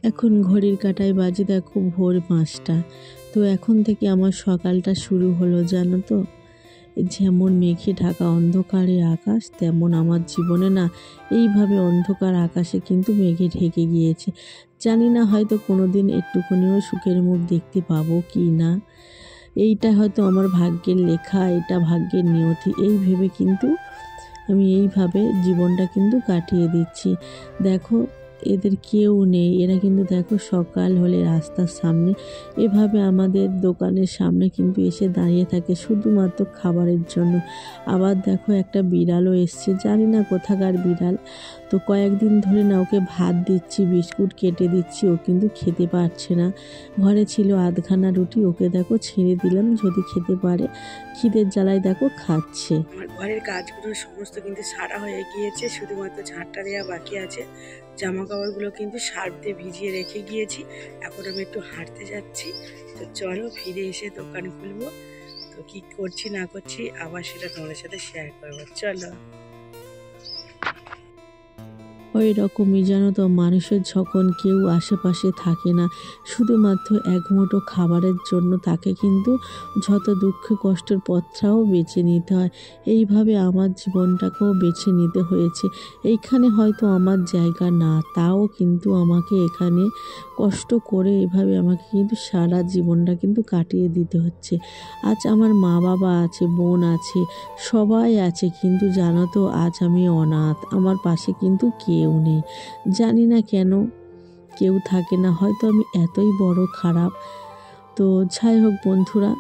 এখন ঘড়ির কাঁটায় বাজে দেখো ভোর 5টা। তো এখন থেকে আমার সকালটা শুরু হলো, জানো তো। যেমন মেঘে ঢাকা অন্ধকারে আকাশ, তেমন আমার জীবনে না এইভাবে অন্ধকার আকাশে কিন্তু মেঘে ঢেকে গিয়েছে। জানি না হয়তো কোনো দিন একটুখানিও সুখের মুখ দেখতে পাবো কি না। এইটা হয়তো আমার ভাগ্যের লেখা, এটা ভাগ্যের নিয়তি, এই ভেবে কিন্তু আমি এইভাবে জীবনটা কিন্তু কাটিয়ে দিচ্ছি। দেখো এদের কেউ নেই, এরা কিন্তু দেখো সকাল হলে রাস্তার সামনে এভাবে আমাদের দোকানের সামনে কিন্তু এসে দাঁড়িয়ে থাকে শুধুমাত্র খাবারের জন্য। আবার দেখো একটা বিড়ালও এসছে, জানি না কোথাকার বিড়াল। তো কয়েকদিন ধরে না ওকে ভাত দিচ্ছি, বিস্কুট কেটে দিচ্ছি, ও কিন্তু খেতে পারছে না। ঘরে ছিল আধখানা রুটি, ওকে দেখো ছেড়ে দিলাম, যদি খেতে পারে। খিদের জ্বালায় দেখো খাচ্ছে। আমার ঘরের কাজগুলো সমস্ত কিন্তু সারা হয়ে গিয়েছে, শুধুমাত্র ঝাঁটটা দেওয়া বাকি আছে। জামা কাপড়গুলো কিন্তু সার্ফ দিয়ে ভিজিয়ে রেখে গিয়েছি। এখন আমি একটু হাঁটতে যাচ্ছি। তো চলো ফিরে এসে দোকান খুলবো। তো কি করছি না করছি আবার সেটা তোমাদের সাথে শেয়ার করবো, চলো। ওই রকমই জানো তো, মানুষের যখন কেউ আশেপাশে থাকে না, শুধুমাত্র এক মুঠো খাবারের জন্য তাকে কিন্তু যত দুঃখ কষ্টের পথটাও বেছে নিতে হয়। এইভাবে আমার জীবনটাকেও বেছে নিতে হয়েছে। এইখানে হয়তো আমার জায়গা না, তাও কিন্তু আমাকে এখানে কষ্ট করে এভাবে আমাকে কিন্তু সারা জীবনটা কিন্তু কাটিয়ে দিতে হচ্ছে। আজ আমার মা বাবা আছে, বোন আছে, সবাই আছে, কিন্তু জানো তো আজ আমি অনাথ। আমার পাশে কিন্তু কেউ নেই, জানি না কেন কেউ থাকে না, হয়তো আমি এতই বড় খারাপ। তো যাই হোক বন্ধুরা,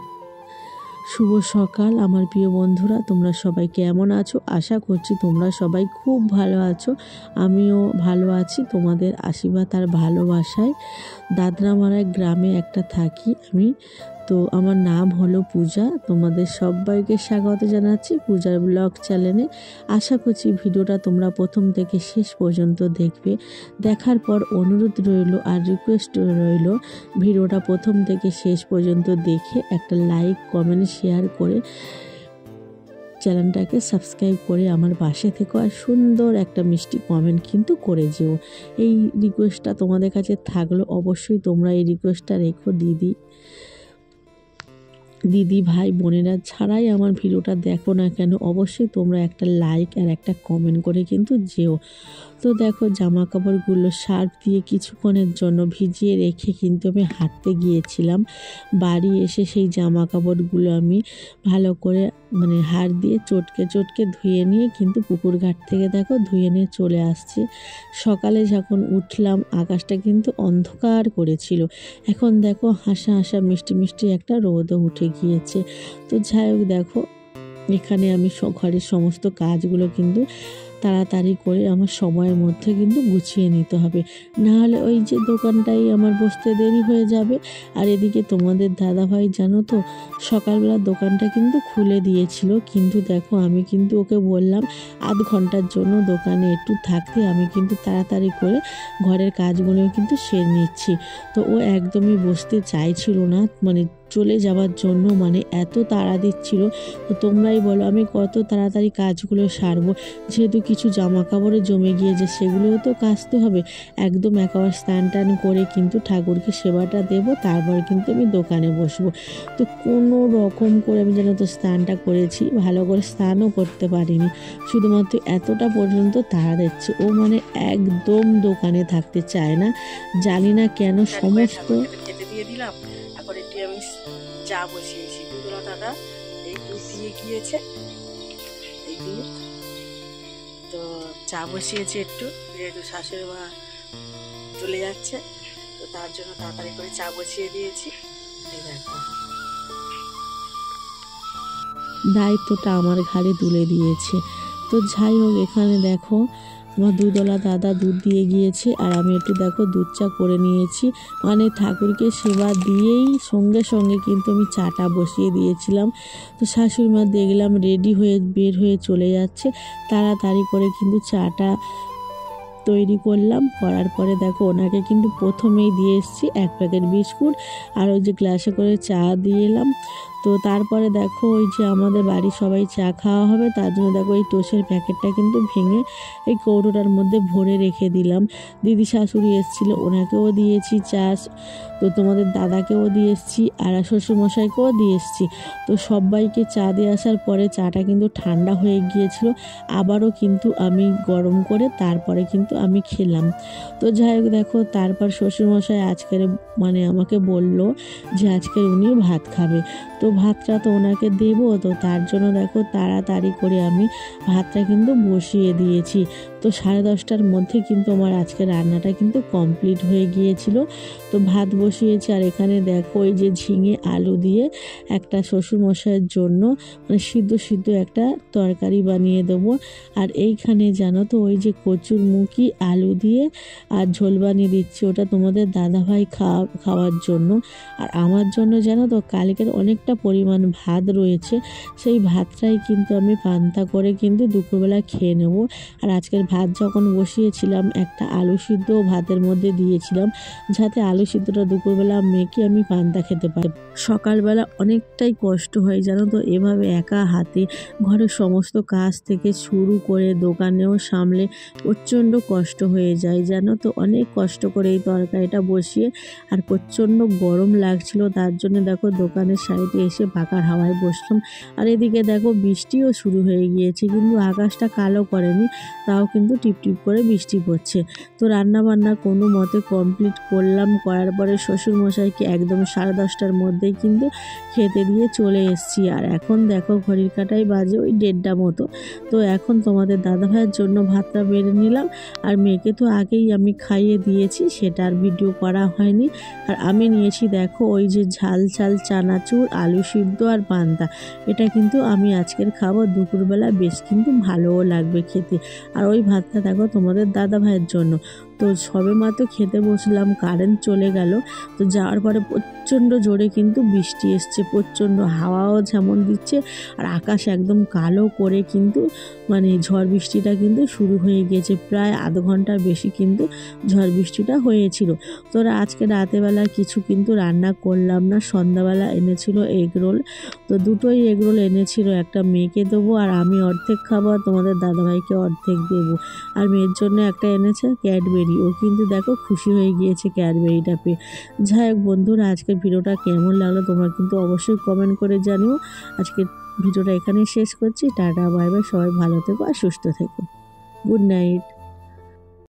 শুভ সকাল আমার প্রিয় বন্ধুরা, তোমরা সবাই কেমন আছো? আশা করছি তোমরা সবাই খুব ভালো আছো। আমিও ভালো আছি তোমাদের আশীর্বাদ আর ভালোবাসায়। দাদরামারা গ্রামে একটা থাকি আমি। তো আমার নাম হলো পূজা। তোমাদের সবাইকে স্বাগত জানাচ্ছি পূজার ব্লগ চ্যানেলে। আশা করছি ভিডিওটা তোমরা প্রথম থেকে শেষ পর্যন্ত দেখবে। দেখার পর অনুরোধ রইল আর রিকোয়েস্ট রইল, ভিডিওটা প্রথম থেকে শেষ পর্যন্ত দেখে একটা লাইক কমেন্ট শেয়ার করে চ্যানেলটাকে সাবস্ক্রাইব করে আমার পাশে থেকো, আর সুন্দর একটা মিষ্টি কমেন্ট কিন্তু করে যেও। এই রিকোয়েস্টটা তোমাদের কাছে থাকলো, অবশ্যই তোমরা এই রিকোয়েস্টটা রেখো। দিদি ভাই বোনেরা ছাড়াই আমার ভিডিওটা দেখো না কেন, অবশ্যই তোমরা একটা লাইক আর একটা কমেন্ট করে কিন্তু যেও। তো দেখো জামা কাপড়গুলো সার্ফ দিয়ে কিছুক্ষণের জন্য ভিজিয়ে রেখে কিন্তু আমি হাঁটতে গিয়েছিলাম। বাড়ি এসে সেই জামা কাপড়গুলো আমি ভালো করে হাড় দিয়ে চটকে ধুয়ে নিয়ে কিন্তু পুকুর ঘাট থেকে দেখো ধুয়ে নিয়ে চলে আসছি। সকালে যখন উঠলাম আকাশটা কিন্তু অন্ধকার করেছিল, এখন দেখো হাসা হাসা মিষ্টি মিষ্টি একটা রোদও উঠে গিয়েছে। তো যাই হোক দেখো, এখানে আমি ঘরের সমস্ত কাজগুলো কিন্তু তাড়াতাড়ি করে আমার সময়ের মধ্যে কিন্তু গুছিয়ে নিতে হবে, না হলে ওই যে দোকানটাই আমার বসতে দেরি হয়ে যাবে। আর এদিকে তোমাদের দাদাভাই জানো তো সকালবেলা দোকানটা কিন্তু খুলে দিয়েছিল, কিন্তু দেখো আমি কিন্তু ওকে বললাম আধ ঘন্টার জন্য দোকানে একটু থাকতে, আমি কিন্তু তাড়াতাড়ি করে ঘরের কাজগুলো কিন্তু সেরে নিচ্ছি। তো ও একদমই বসতে চাইছিল না, চলে যাওয়ার জন্য এত তাড়া দিচ্ছিল। তো তোমরাই বলো আমি কত তাড়াতাড়ি কাজগুলো সারবো, যেহেতু কিছু জামা কাপড়ে জমে গিয়েছে সেগুলোও তো কাচতে হবে। একদম একেবারে স্নান টান করে কিন্তু ঠাকুরকে সেবাটা দেবো, তারপর কিন্তু আমি দোকানে বসবো। তো কোনো রকম করে আমি যেন তো স্নানটা করেছি, ভালো করে স্নানও করতে পারিনি, শুধুমাত্র এতটা পর্যন্ত তাড়া দিচ্ছে। ও একদম দোকানে থাকতে চায় না, জানি না কেন। সমস্ত খেতে দিয়ে দিলাম, এখন একটু আমি চা বসিয়েছি। দুধওয়ালা দাদা এই দুধ দিয়ে গিয়েছে, এই দুধ। তো চা বসিয়েছি একটু, যেহেতু শাশুড়ি মা চলে যাচ্ছে, তো তার জন্য তাড়াতাড়ি করে চা বসিয়ে দিয়েছি। এই দেখো, দায়িত্বটা আমার ঘাড়ে তুলে দিয়েছে। তো যাই হোক, এখানে দেখো আমার দুধওয়ালা দাদা দুধ দিয়ে গিয়েছে, আর আমি একটু দেখো দুধ চা করে নিয়েছি। ঠাকুরকে সেবা দিয়েই সঙ্গে সঙ্গে কিন্তু আমি চাটা বসিয়ে দিয়েছিলাম। তো শাশুড়ি মা দেখলাম রেডি হয়ে বের হয়ে চলে যাচ্ছে, তাড়াতাড়ি করে কিন্তু চাটা তৈরি করলাম। করার পরে দেখো ওনাকে কিন্তু প্রথমেই দিয়ে এসেছি এক প্যাকেট বিস্কুট, আর ওই যে গ্লাসে করে চা দিয়ে এলাম। তো তারপরে দেখো ওই যে আমাদের বাড়ির সবাই চা খাওয়া হবে, তার জন্য দেখো এই টোস্টের প্যাকেটটা কিন্তু ভেঙে এই কৌটোটার মধ্যে ভরে রেখে দিলাম। দিদি শাশুড়ি এসেছিলো, ওনাকেও দিয়েছি চা, তো তোমাদের দাদাকেও দিয়ে এসেছি আর শ্বশুরমশাইকেও দিয়ে এসেছি। তো সবাইকে চা দিয়ে আসার পরে চাটা কিন্তু ঠান্ডা হয়ে গিয়েছিল, আবারও কিন্তু আমি গরম করে তারপরে কিন্তু আমি খেলাম। তো যাই হোক দেখো, তারপর শ্বশুরমশাই আজকের মানে আমাকে বলল যে আজকের উনি ভাত খাবে, তো ভাতটা তো ওনাকে দেবো, তো তার জন্য দেখো তাড়াতাড়ি করে আমি ভাতটা কিন্তু বসিয়ে দিয়েছি। তো 10:30টার মধ্যে কিন্তু আমার আজকে রান্নাটা কিন্তু কমপ্লিট হয়ে গিয়েছিল। তো ভাত বসিয়েছি আর এখানে দেখো ওই যে ঝিঙে আলু দিয়ে একটা শ্বশুরমশাইয়ের জন্য মানে সিদ্ধ একটা তরকারি বানিয়ে দেবো। আর এইখানে জানো তো ওই যে কচুর মুখি আলু দিয়ে আর ঝোল বানিয়ে দিচ্ছি, ওটা তোমাদের দাদাভাই খাওয়ার জন্য। আর আমার জন্য জানো তো কালকের অনেকটা পরিমাণ ভাত রয়েছে, সেই ভাতটাই কিন্তু আমি পান্তা করে কিন্তু দুপুরবেলা খেয়ে নেব। আর আজকের ভাত যখন বসিয়েছিলাম একটা আলু সিদ্ধ ভাতের মধ্যে দিয়েছিলাম, যাতে আলু সিদ্ধটা দুপুরবেলা মেখে আমি পান্তা খেতে পারি। সকালবেলা অনেকটাই কষ্ট হয় জানো তো, এভাবে একা হাতে ঘরের সমস্ত কাজ থেকে শুরু করে দোকানেও সামলে প্রচণ্ড কষ্ট হয়ে যায় জানো তো। অনেক কষ্ট করে এই তরকারিটা বসিয়ে, আর প্রচণ্ড গরম লাগছিল, তার জন্য দেখো দোকানের সাইডে এসে পাখার হাওয়ায় বসলাম। আর এদিকে দেখো বৃষ্টিও শুরু হয়ে গিয়েছে, কিন্তু আকাশটা কালো করেনি, তাও কিন্তু টিপটিপ করে বৃষ্টি পড়ছে। তো রান্নাবান্না কোনো মতে কমপ্লিট করলাম, করার পরে শ্বশুরমশাইকে একদম 10:30টার মধ্যেই কিন্তু খেতে দিয়ে চলে এসেছি। আর এখন দেখো ঘড়ির কাঁটায় বাজে ওই 1:30 মতো। তো এখন তোমাদের দাদাভাইয়ের জন্য ভাতটা বেড়ে নিলাম, আর মেয়েকে তো আগেই আমি খাইয়ে দিয়েছি, সেটা আর ভিডিও করা হয়নি। আর আমি নিয়েছি দেখো ওই যে ঝাল চানাচুর, আলু সিদ্ধ আর পান্তা, এটা কিন্তু আমি আজকের খাবো দুপুরবেলা, বেশ কিন্তু ভালোও লাগবে খেতে। আর ওই ভাতটা দেখো তোমাদের দাদাভাইয়ের জন্য। তো সবে মাত্র খেতে বসলাম, কারেন্ট চলে গেল। তো যাওয়ার পরে প্রচণ্ড জোরে কিন্তু বৃষ্টি এসছে, প্রচণ্ড হাওয়াও যেমন দিচ্ছে, আর আকাশ একদম কালো করে কিন্তু মানে ঝড় বৃষ্টিটা কিন্তু শুরু হয়ে গিয়েছে। প্রায় আধ ঘন্টার বেশি কিন্তু ঝড় বৃষ্টিটা হয়েছিল। তো আজকে রাতেবেলা কিছু কিন্তু রান্না করলাম না, সন্ধ্যাবেলা এনেছিল এগরোল, তো দুটোই এগরোল এনেছিল, একটা মেয়েকে দেবো আর আমি অর্ধেক খাবো, আর তোমাদের দাদাভাইকে অর্ধেক দেবো। আর মেয়ের জন্য একটা এনেছে ক্যাডবেরি, ও কিন্তু দেখো খুশি হয়ে গিয়েছে ক্যাডবেরিটা পেয়ে। যাই হোক বন্ধুরা, আজকের ভিডিওটা কেমন লাগলো তোমরা কিন্তু অবশ্যই কমেন্ট করে জানিও। আজকের ভিডিওটা এখানেই শেষ করছি, টাটা বাই বাই, সবাই ভালো থেকো আর সুস্থ থেকো, গুড নাইট।